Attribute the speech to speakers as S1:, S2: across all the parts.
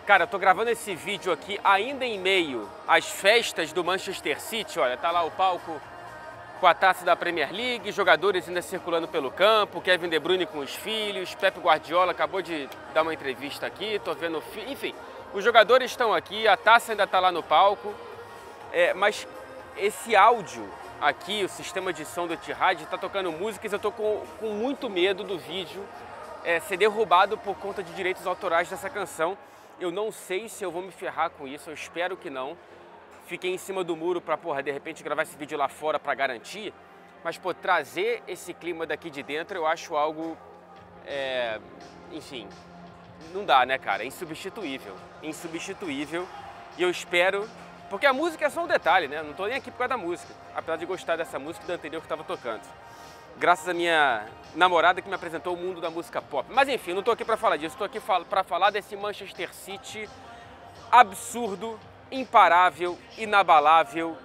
S1: Cara, eu tô gravando esse vídeo aqui ainda em meio às festas do Manchester City. Olha, tá lá o palco com a taça da Premier League, jogadores ainda circulando pelo campo, Kevin De Bruyne com os filhos, Pep Guardiola acabou de dar uma entrevista aqui, tô vendo, enfim, os jogadores estão aqui, a taça ainda tá lá no palco, mas esse áudio aqui, o sistema de som do Etihad tá tocando músicas, eu tô com muito medo do vídeo ser derrubado por conta de direitos autorais dessa canção. Eu não sei se eu vou me ferrar com isso, eu espero que não. Fiquei em cima do muro pra, porra, de repente gravar esse vídeo lá fora pra garantir. Mas, pô, trazer esse clima daqui de dentro eu acho algo, enfim, não dá, né, cara? É insubstituível. Insubstituível. E eu espero... Porque a música é só um detalhe, né? Não tô nem aqui por causa da música. Apesar de gostar dessa música e da anterior que tava tocando. Graças à minha namorada que me apresentou o mundo da música pop. Mas enfim, não tô aqui pra falar disso. Tô aqui pra falar desse Manchester City absurdo, imparável, inabalável,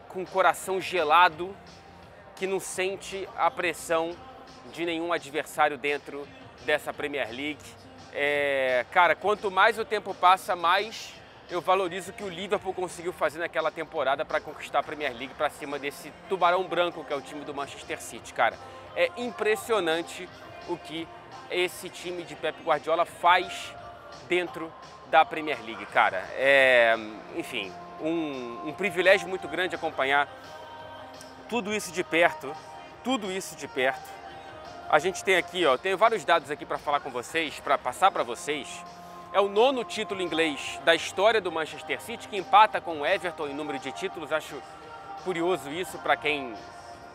S1: com o coração gelado, que não sente a pressão de nenhum adversário dentro dessa Premier League. Cara, quanto mais o tempo passa, mais eu valorizo o que o Liverpool conseguiu fazer naquela temporada para conquistar a Premier League para cima desse tubarão branco que é o time do Manchester City, cara. É impressionante o que esse time de Pep Guardiola faz dentro da Premier League, cara. Enfim, um privilégio muito grande acompanhar tudo isso de perto, A gente tem aqui, ó, tenho vários dados aqui para falar com vocês, para passar para vocês. É o 9º título inglês da história do Manchester City, que empata com o Everton em número de títulos. Acho curioso isso, para quem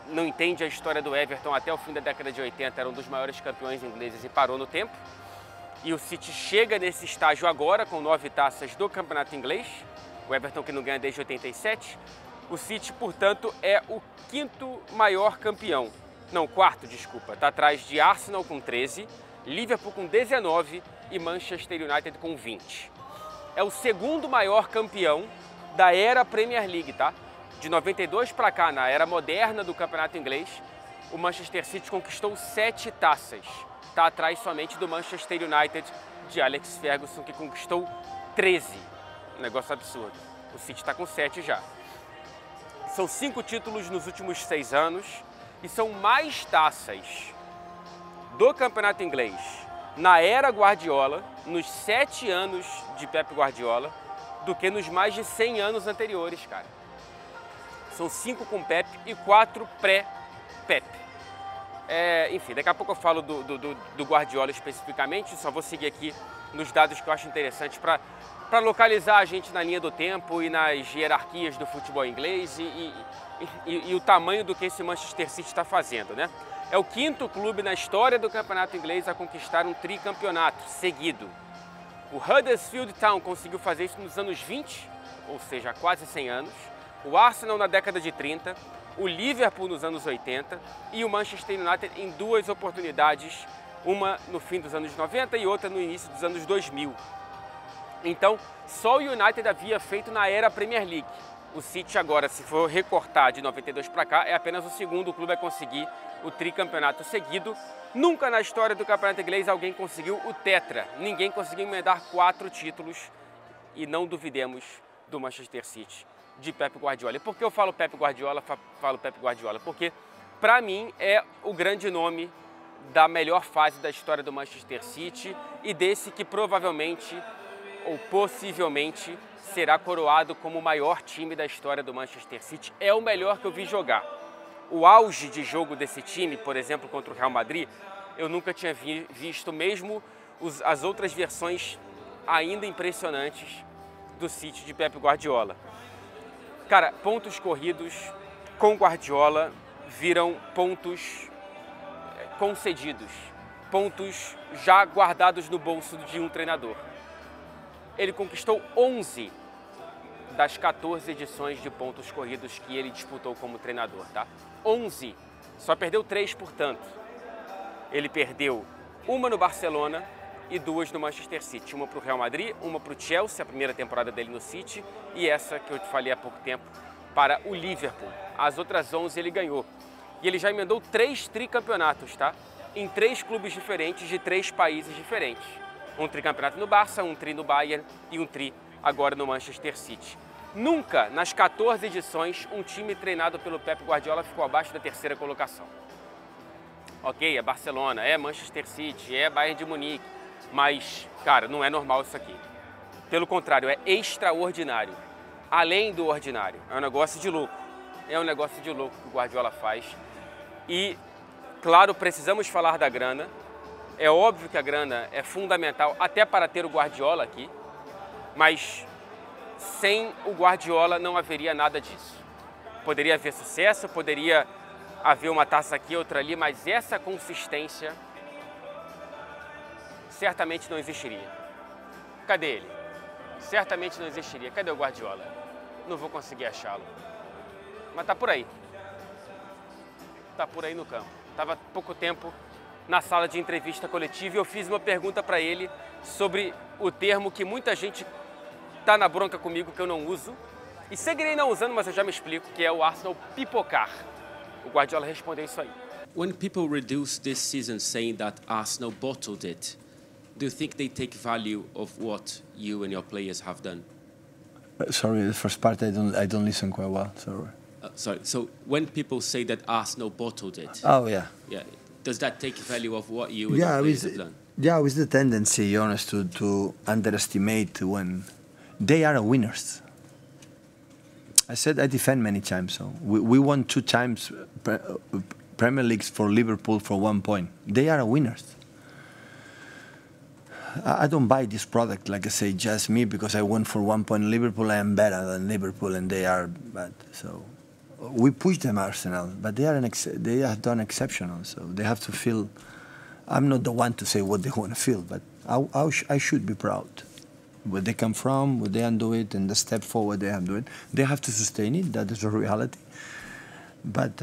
S1: não entende a história do Everton, até o fim da década de 80 era um dos maiores campeões ingleses e parou no tempo. E o City chega nesse estágio agora com 9 taças do campeonato inglês. O Everton que não ganha desde 87. O City, portanto, é o 5º maior campeão. Não, 4º, desculpa. Está atrás de Arsenal com 13, Liverpool com 19 e Manchester United com 20. É o 2º maior campeão da era Premier League, tá? De 92 para cá, na era moderna do campeonato inglês, o Manchester City conquistou 7 taças. Está atrás somente do Manchester United de Alex Ferguson, que conquistou 13. Um negócio absurdo. O City está com 7 já. São 5 títulos nos últimos 6 anos e são mais taças do campeonato inglês na era Guardiola, nos 7 anos de Pep Guardiola, do que nos mais de 100 anos anteriores, cara. São 5 com Pep e 4 pré-Pep. Enfim, daqui a pouco eu falo do Guardiola especificamente, só vou seguir aqui nos dados que eu acho interessantes para localizar a gente na linha do tempo e nas hierarquias do futebol inglês e o tamanho do que esse Manchester City está fazendo, né? É o 5º clube na história do campeonato inglês a conquistar um tricampeonato seguido. O Huddersfield Town conseguiu fazer isso nos anos 20, ou seja, há quase 100 anos. O Arsenal na década de 30, o Liverpool nos anos 80 e o Manchester United em 2 oportunidades, uma no fim dos anos 90 e outra no início dos anos 2000. Então, só o United havia feito na era Premier League. O City agora, se for recortar de 92 para cá, é apenas o 2º clube a conseguir o tricampeonato seguido. Nunca na história do campeonato inglês alguém conseguiu o tetra. Ninguém conseguiu emendar 4 títulos e não duvidemos do Manchester City de Pep Guardiola. E por que eu falo Pep Guardiola? Porque, para mim, é o grande nome da melhor fase da história do Manchester City e desse que provavelmente ou possivelmente será coroado como o maior time da história do Manchester City. É o melhor que eu vi jogar. O auge de jogo desse time, por exemplo, contra o Real Madrid, eu nunca tinha visto, mesmo as outras versões ainda impressionantes do City de Pep Guardiola. Cara, pontos corridos com Guardiola viram pontos concedidos, pontos já guardados no bolso de um treinador. Ele conquistou 11 das 14 edições de pontos corridos que ele disputou como treinador, tá? 11. Só perdeu 3, portanto. Ele perdeu uma no Barcelona e 2 no Manchester City. Uma para o Real Madrid, uma para o Chelsea, a primeira temporada dele no City, e essa que eu te falei há pouco tempo, para o Liverpool. As outras 11 ele ganhou. E ele já emendou 3 tricampeonatos, tá? Em 3 clubes diferentes de 3 países diferentes. Um tricampeonato no Barça, um tri no Bayern e um tri agora no Manchester City. Nunca, nas 14 edições, um time treinado pelo Pep Guardiola ficou abaixo da terceira colocação. Ok, é Barcelona, é Manchester City, é Bayern de Munique, mas, cara, não é normal isso aqui. Pelo contrário, é extraordinário, além do ordinário. É um negócio de louco, é um negócio de louco que o Guardiola faz. E, claro, precisamos falar da grana. É óbvio que a grana é fundamental até para ter o Guardiola aqui, mas sem o Guardiola não haveria nada disso. Poderia haver sucesso, poderia haver uma taça aqui, outra ali, mas essa consistência certamente não existiria. Cadê ele? Certamente não existiria. Cadê o Guardiola? Não vou conseguir achá-lo. Mas tá por aí. Tá por aí no campo. Estava há pouco tempo na sala de entrevista coletiva e eu fiz uma pergunta para ele sobre o termo que muita gente tá na bronca comigo, que eu não uso, e seguirei não usando, mas eu já me explico, que é o Arsenal pipocar. O Guardiola respondeu isso aí.
S2: When people reduce this season saying that Arsenal bottled it, do you think they take value of what you and your players have done?
S3: Sorry, the first part I don't listen quite well.
S2: Sorry. So when people say that Arsenal bottled it,
S3: Oh yeah.
S2: yeah, does that take value of what you and your players have done?
S3: Yeah, with the tendency, honest, to underestimate when they are winners. I said I defend many times. So we won 2 times Premier Leagues for Liverpool for 1 point. They are winners. I don't buy this product, like I say, just me because I won for 1 point Liverpool. I am better than Liverpool, and they are bad. So we push them, Arsenal, but they have done exceptional. So they have to feel. I'm not the one to say what they want to feel, but I should be proud. Where they come from, where they undo it, and the step forward they have to do it. They have to sustain it. That is a reality. But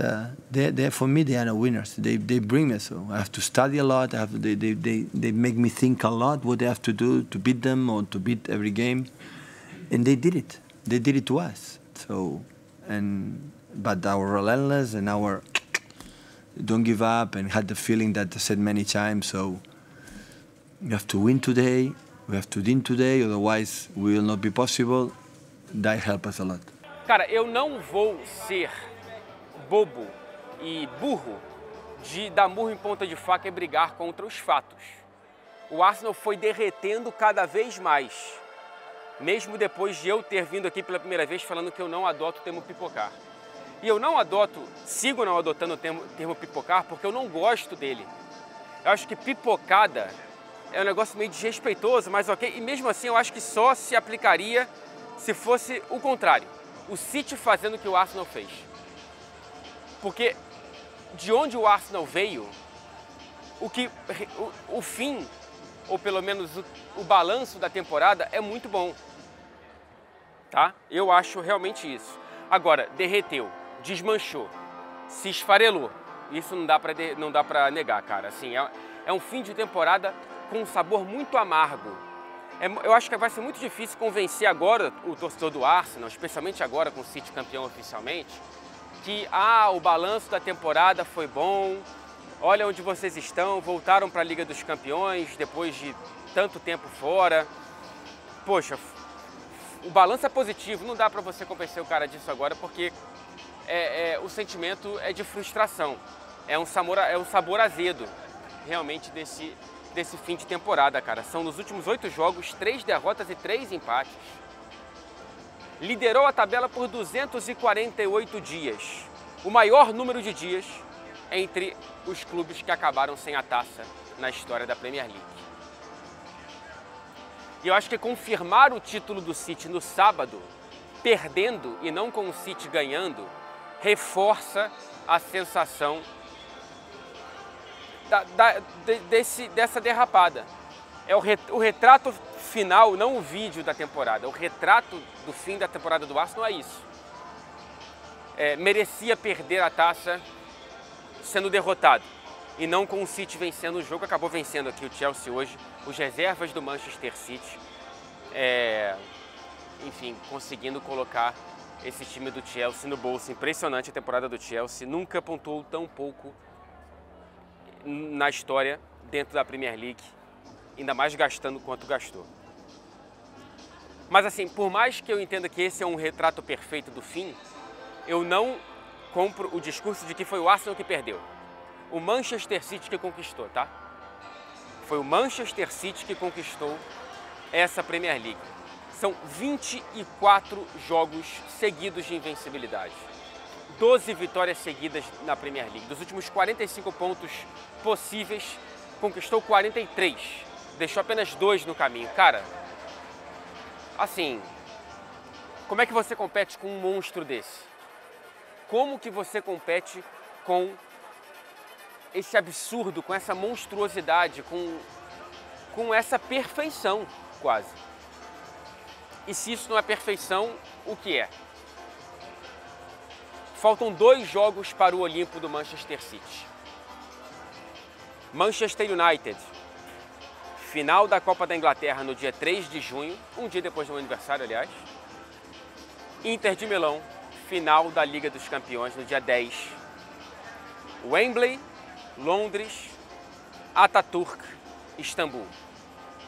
S3: for me, they are the winners. They bring me. So I have to study a lot. They make me think a lot what they have to do to beat them or to beat every game, and they did it. They did it to us. So but our relentless and our don't give up and had the feeling that I said many times. So we have to win today. We have to win today, otherwise we will not be possible. That help us a lot.
S1: Cara, eu não vou ser bobo e burro de dar murro em ponta de faca e brigar contra os fatos. O Arsenal foi derretendo cada vez mais, mesmo depois de eu ter vindo aqui pela primeira vez falando que eu não adoto o termo pipocar. E eu não adoto, sigo não adotando o termo pipocar porque eu não gosto dele. Eu acho que pipocada é um negócio meio desrespeitoso, mas ok. E mesmo assim eu acho que só se aplicaria se fosse o contrário. O City fazendo o que o Arsenal fez. Porque de onde o Arsenal veio, o fim, ou pelo menos o balanço da temporada é muito bom. Tá? Eu acho realmente isso. Agora, derreteu, desmanchou, se esfarelou. Isso não dá pra negar, cara. Assim, é um fim de temporada com um sabor muito amargo. Eu acho que vai ser muito difícil convencer agora o torcedor do Arsenal, especialmente agora com o City campeão oficialmente, que o balanço da temporada foi bom, olha onde vocês estão, voltaram para a Liga dos Campeões depois de tanto tempo fora. Poxa, o balanço é positivo, não dá para você convencer o cara disso agora porque o sentimento é de frustração, é um sabor azedo realmente desse fim de temporada, cara. São nos últimos 8 jogos, 3 derrotas e 3 empates. Liderou a tabela por 248 dias, o maior número de dias entre os clubes que acabaram sem a taça na história da Premier League. E eu acho que confirmar o título do City no sábado, perdendo e não com o City ganhando, reforça a sensação dessa derrapada. É o retrato final, não o vídeo da temporada. O retrato do fim da temporada do Arsenal é isso. Merecia perder a taça sendo derrotado. E não com o City vencendo o jogo. Acabou vencendo aqui o Chelsea hoje. Os reservas do Manchester City. Enfim, conseguindo colocar esse time do Chelsea no bolso. Impressionante a temporada do Chelsea. Nunca pontuou tão pouco na história dentro da Premier League ainda mais gastando quanto gastou. Mas assim, por mais que eu entenda que esse é um retrato perfeito do fim, eu não compro o discurso de que foi o Arsenal que perdeu. O Manchester City que conquistou, tá? Foi o Manchester City que conquistou essa Premier League. São 24 jogos seguidos de invencibilidade. 12 vitórias seguidas na Premier League. Dos últimos 45 pontos possíveis, conquistou 43. Deixou apenas 2 no caminho. Cara, assim, como é que você compete com um monstro desse? Como que você compete com esse absurdo, com essa monstruosidade, com essa perfeição, quase? E se isso não é perfeição, o que é? Faltam 2 jogos para o Olimpo do Manchester City. Manchester United, final da Copa da Inglaterra no dia 3 de junho, um dia depois do meu aniversário, aliás. Inter de Milão, final da Liga dos Campeões no dia 10. Wembley, Londres, Ataturk, Istambul.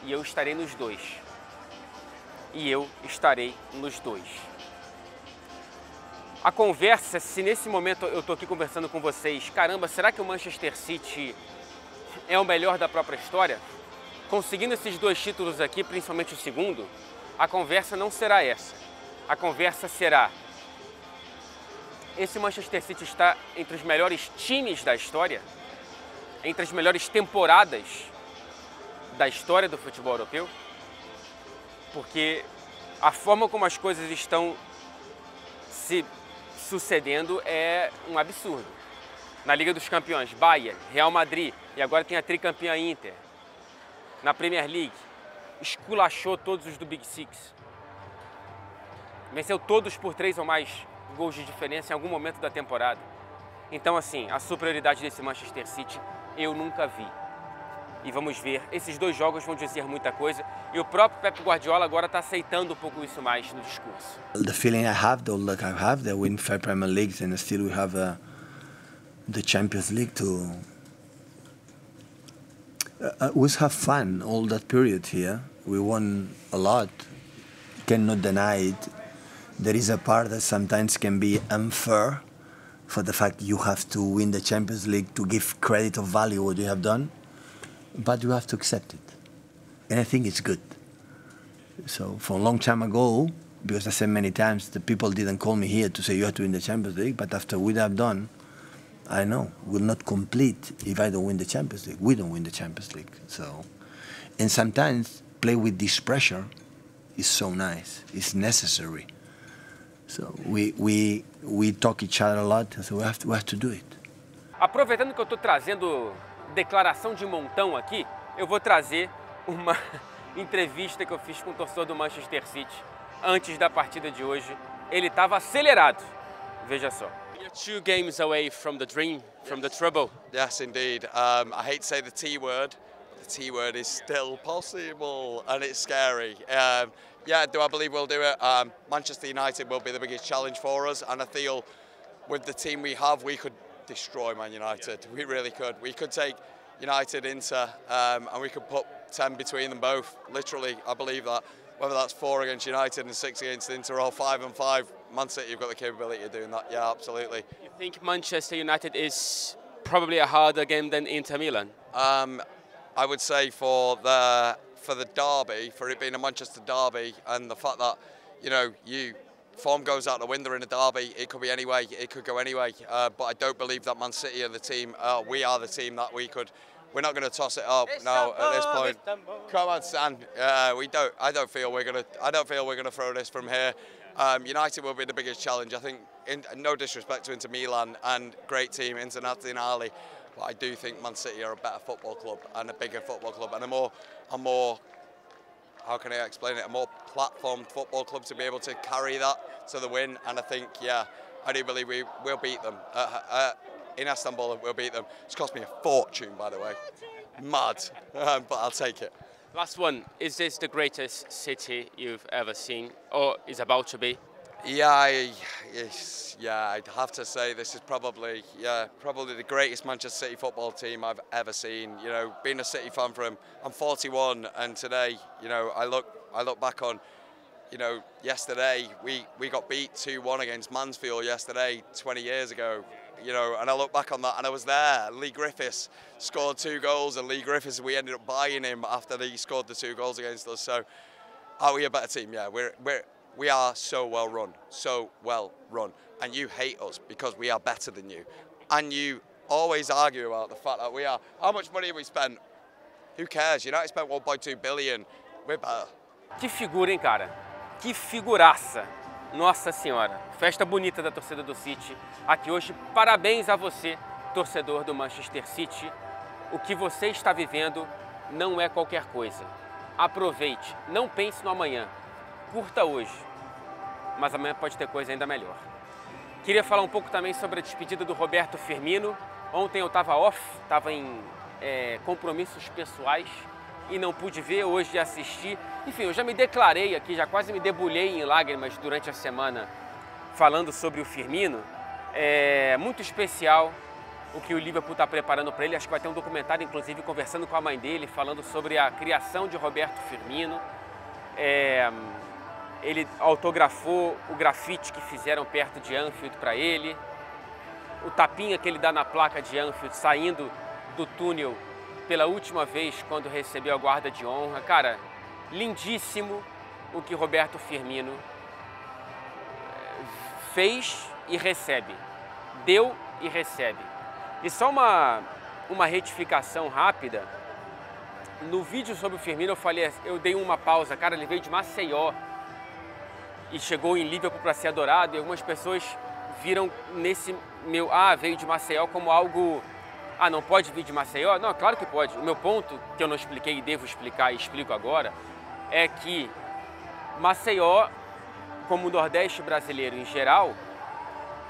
S1: E eu estarei nos 2. A conversa, se nesse momento eu estou aqui conversando com vocês, caramba, será que o Manchester City é o melhor da própria história? Conseguindo esses 2 títulos aqui, principalmente o segundo, a conversa não será essa. A conversa será: esse Manchester City está entre os melhores times da história? Entre as melhores temporadas da história do futebol europeu? Porque a forma como as coisas estão se sucedendo é um absurdo. Na Liga dos Campeões, Bayern, Real Madrid, e agora tem a tricampeã Inter. Na Premier League, esculachou todos os do Big Six. Venceu todos por 3 ou mais gols de diferença em algum momento da temporada. Então, assim, a superioridade desse Manchester City eu nunca vi. E vamos ver, esses 2 jogos vão dizer muita coisa, e o próprio Pep Guardiola agora está aceitando um pouco isso mais no discurso.
S3: The feeling I have, the luck I have, that we win 5 Premier Leagues and still we have the Champions League to we have fun all that period here. We won a lot. You cannot deny it. There is a part that sometimes can be unfair for the fact you have to win the Champions League to give credit of value what you have done. But you have to accept it. And I think it's good. So for a long time ago, because I said many times, the people didn't call me here to say you have to win the Champions League, but after what I've done, I know we'll not complete if I don't win the Champions League. We don't win the Champions League. So, and sometimes play with this pressure is so nice. It's necessary. So we talk each other a lot, so we have to do it.
S1: Aproveitando que eu estou trazendo declaração de montão aqui, eu vou trazer uma entrevista que eu fiz com o torcedor do Manchester City antes da partida de hoje. Ele estava acelerado, veja só. You're 2 games away from the dream, from the treble.
S4: Yes, indeed. I hate to say the T word. The T word is still possible, and it's scary. Yeah, do I believe we'll do it? Manchester United will be the biggest challenge for us, and I feel with the team we have, we could destroy Man United. We really could. We could take United, Inter, and we could put 10 between them both. Literally, I believe that. Whether that's 4 against United and 6 against Inter, or 5 and 5, Man City, you've got the capability of doing that. Yeah, absolutely.
S1: You think Manchester United is probably a harder game than Inter Milan?
S4: I would say for the derby, for it being a Manchester derby, and the fact that form goes out the window in a derby, it could be any way, it could go anyway. But I don't believe that Man City are the team. We are the team that we could. We're not going to toss it up now at this point. Come on, Stan. We don't. I don't feel we're going to throw this from here. United will be the biggest challenge. I think, no disrespect to Inter Milan and great team Internazionale, but I do think Man City are a better football club and a bigger football club and a more. How can I explain it? A more platformed football club to be able to carry that to the win. And I think, yeah, I do believe we will beat them. In Istanbul, we'll beat them. It's cost me a fortune, by the way. Mad, but I'll take it.
S1: Last one, is this the greatest city you've ever seen, or is about to be?
S4: Yeah, I'd have to say this is probably the greatest Manchester City football team I've ever seen. You know, being a City fan I'm 41, and today, you know, I look back on, you know, yesterday we got beat 2-1 against Mansfield yesterday, 20 years ago. You know, and I look back on that, and I was there. Lee Griffiths scored 2 goals, and Lee Griffiths, we ended up buying him after he scored the 2 goals against us. So, are we a better team? Yeah, we are so well run, and you hate us because we are better than you, and you always argue about the fact that we are. How much money have we spent? Who cares? United spent 1.2 billion. We're better.
S1: Que figura, hein, cara? Que figuraça! Nossa Senhora! Festa bonita da torcida do City aqui hoje. Parabéns a você, torcedor do Manchester City. O que você está vivendo não é qualquer coisa. Aproveite, não pense no amanhã. Curta hoje, mas amanhã pode ter coisa ainda melhor. Queria falar um pouco também sobre a despedida do Roberto Firmino. Ontem eu estava off, estava em compromissos pessoais e não pude ver, hoje assistir. Enfim, eu já me declarei aqui, já quase me debulhei em lágrimas durante a semana falando sobre o Firmino. É muito especial o que o Liverpool está preparando para ele. Acho que vai ter um documentário, inclusive, conversando com a mãe dele, falando sobre a criação de Roberto Firmino. Ele autografou o grafite que fizeram perto de Anfield para ele, o tapinha que ele dá na placa de Anfield saindo do túnel pela última vez quando recebeu a guarda de honra. Cara, lindíssimo o que Roberto Firmino fez e recebe, deu e recebe. E só uma retificação rápida, no vídeo sobre o Firmino eu dei uma pausa, cara, ele veio de Maceió e chegou em Liverpool para ser adorado, e algumas pessoas viram nesse meu veio de Maceió como algo, não pode vir de Maceió? Não, claro que pode. O meu ponto, que eu não expliquei e devo explicar e explico agora, é que Maceió, como o Nordeste brasileiro em geral,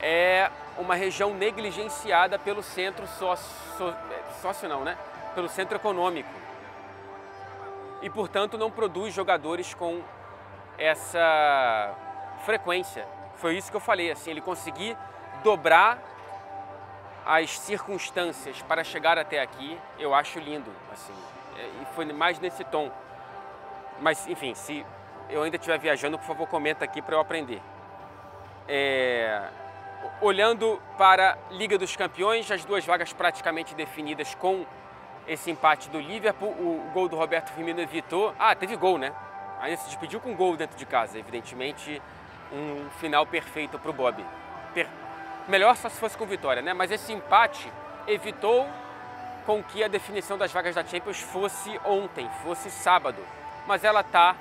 S1: é uma região negligenciada pelo centro pelo centro econômico. E, portanto, não produz jogadores com essa frequência. Foi isso que eu falei, assim, ele conseguir dobrar as circunstâncias para chegar até aqui, eu acho lindo, assim, e foi mais nesse tom. Mas, enfim, se eu ainda estiver viajando, por favor, comenta aqui para eu aprender. Olhando para a Liga dos Campeões, as 2 vagas praticamente definidas com esse empate do Liverpool. O gol do Roberto Firmino evitou. Teve gol, né? Ainda se despediu com gol dentro de casa. Evidentemente, um final perfeito para o Bob. Melhor só se fosse com vitória, né? Mas esse empate evitou com que a definição das vagas da Champions fosse ontem, fosse sábado. Mas ela está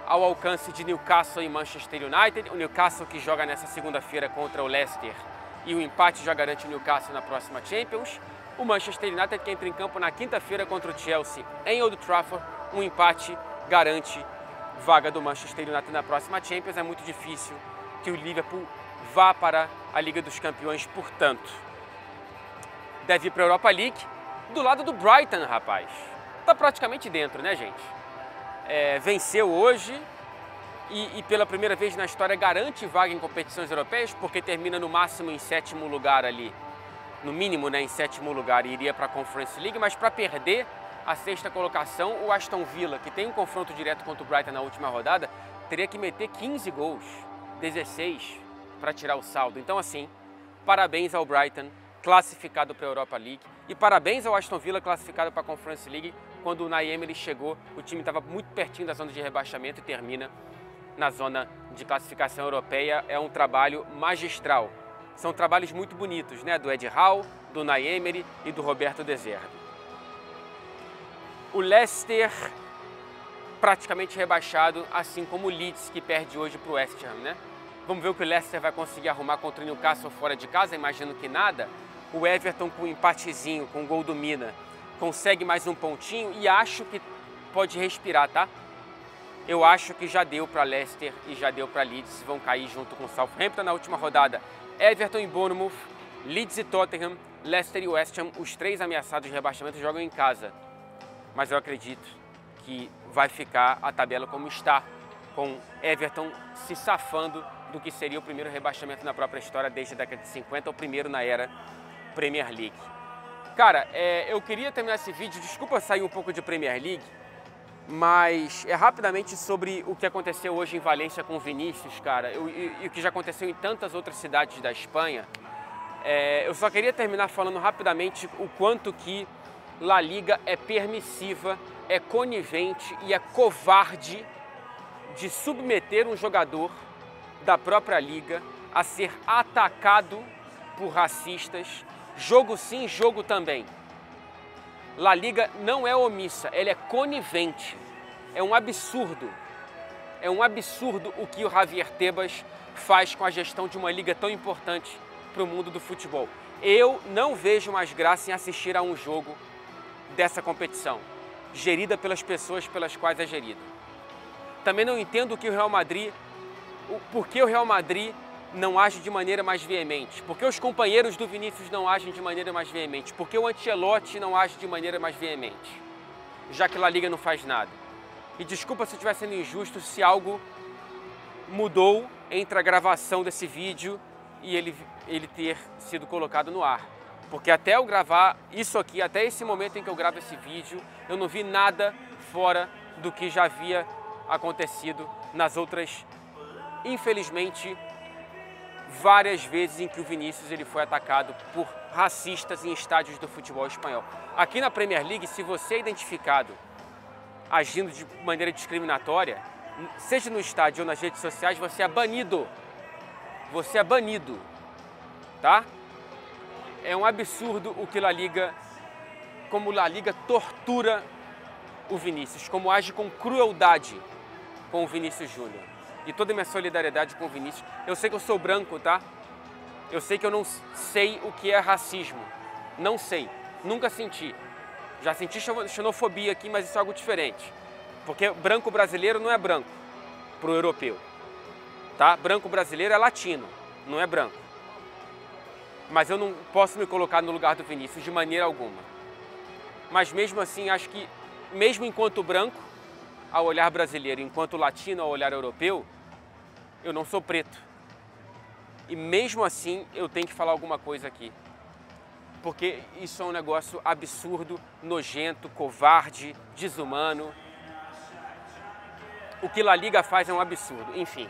S1: ao alcance de Newcastle e Manchester United. O Newcastle que joga nessa segunda-feira contra o Leicester, e o empate já garante o Newcastle na próxima Champions. O Manchester United que entra em campo na quinta-feira contra o Chelsea em Old Trafford. Um empate garante vaga do Manchester United na próxima Champions. É muito difícil que o Liverpool vá para a Liga dos Campeões, portanto. Deve ir para a Europa League, do lado do Brighton, rapaz. Tá praticamente dentro, né, gente? Venceu hoje e pela primeira vez na história garante vaga em competições europeias, porque termina no máximo em 7º lugar ali, no mínimo, né, em 7º lugar, e iria para a Conference League. Mas para perder a 6ª colocação, o Aston Villa, que tem um confronto direto contra o Brighton na última rodada, teria que meter 15 gols, 16, para tirar o saldo. Então, assim, parabéns ao Brighton, classificado para a Europa League, e parabéns ao Aston Villa, classificado para a Conference League. Quando o Unai Emery chegou, o time estava muito pertinho da zona de rebaixamento e termina na zona de classificação europeia. É um trabalho magistral. São trabalhos muito bonitos, né? Do Ed Howe, do Unai Emery e do Roberto De Zerbi. O Leicester praticamente rebaixado, assim como o Leeds, que perde hoje para o West Ham, né? Vamos ver o que o Leicester vai conseguir arrumar contra o Newcastle fora de casa, imagino que nada. O Everton com um empatezinho, com o gol do Mina, consegue mais um pontinho e acho que pode respirar, tá? Eu acho que já deu para Leicester e já deu para Leeds, vão cair junto com o Southampton na última rodada. Everton e Bournemouth, Leeds e Tottenham, Leicester e West Ham, os 3 ameaçados de rebaixamento, jogam em casa. Mas eu acredito que vai ficar a tabela como está, com Everton se safando do que seria o primeiro rebaixamento na própria história desde a década de 50, o primeiro na era Premier League. Cara, eu queria terminar esse vídeo, desculpa sair um pouco de Premier League, mas é rapidamente sobre o que aconteceu hoje em Valência com o Vinícius, cara, e o que já aconteceu em tantas outras cidades da Espanha. Eu só queria terminar falando rapidamente o quanto que La Liga é permissiva, é conivente e é covarde de submeter um jogador da própria liga a ser atacado por racistas, jogo sim, jogo também. La Liga não é omissa, ela é conivente. É um absurdo o que o Javier Tebas faz com a gestão de uma liga tão importante para o mundo do futebol. Eu não vejo mais graça em assistir a um jogo dessa competição, gerida pelas pessoas pelas quais é gerida. Também não entendo que o Real Madrid, por que o Real Madrid não age de maneira mais veemente, por que os companheiros do Vinícius não agem de maneira mais veemente, por que o Ancelotti não age de maneira mais veemente, já que La Liga não faz nada. E desculpa se eu estiver sendo injusto, se algo mudou entre a gravação desse vídeo e ele ter sido colocado no ar. Porque até eu gravar isso aqui, até esse momento em que eu gravo esse vídeo, eu não vi nada fora do que já havia acontecido nas outras, infelizmente, várias vezes em que o Vinícius ele foi atacado por racistas em estádios do futebol espanhol. Aqui na Premier League, se você é identificado agindo de maneira discriminatória, seja no estádio ou nas redes sociais, você é banido. Você é banido, tá? É um absurdo o que como La Liga tortura o Vinícius, como age com crueldade com o Vinícius Júnior. E toda a minha solidariedade com o Vinícius. Eu sei que eu sou branco, tá? Eu sei que eu não sei o que é racismo. Não sei. Nunca senti. Já senti xenofobia aqui, mas isso é algo diferente. Porque branco brasileiro não é branco pro europeu. Tá? Branco brasileiro é latino, não é branco. Mas eu não posso me colocar no lugar do Vinícius de maneira alguma. Mas mesmo assim, acho que, mesmo enquanto branco, ao olhar brasileiro, enquanto latino ao olhar europeu, eu não sou preto. E mesmo assim, eu tenho que falar alguma coisa aqui. Porque isso é um negócio absurdo, nojento, covarde, desumano. O que La Liga faz é um absurdo. Enfim.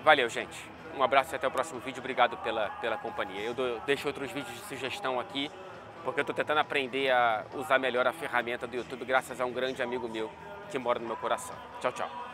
S1: Valeu, gente. Um abraço e até o próximo vídeo. Obrigado pela companhia. Eu deixo outros vídeos de sugestão aqui, porque eu estou tentando aprender a usar melhor a ferramenta do YouTube, graças a um grande amigo meu que mora no meu coração. Tchau, tchau.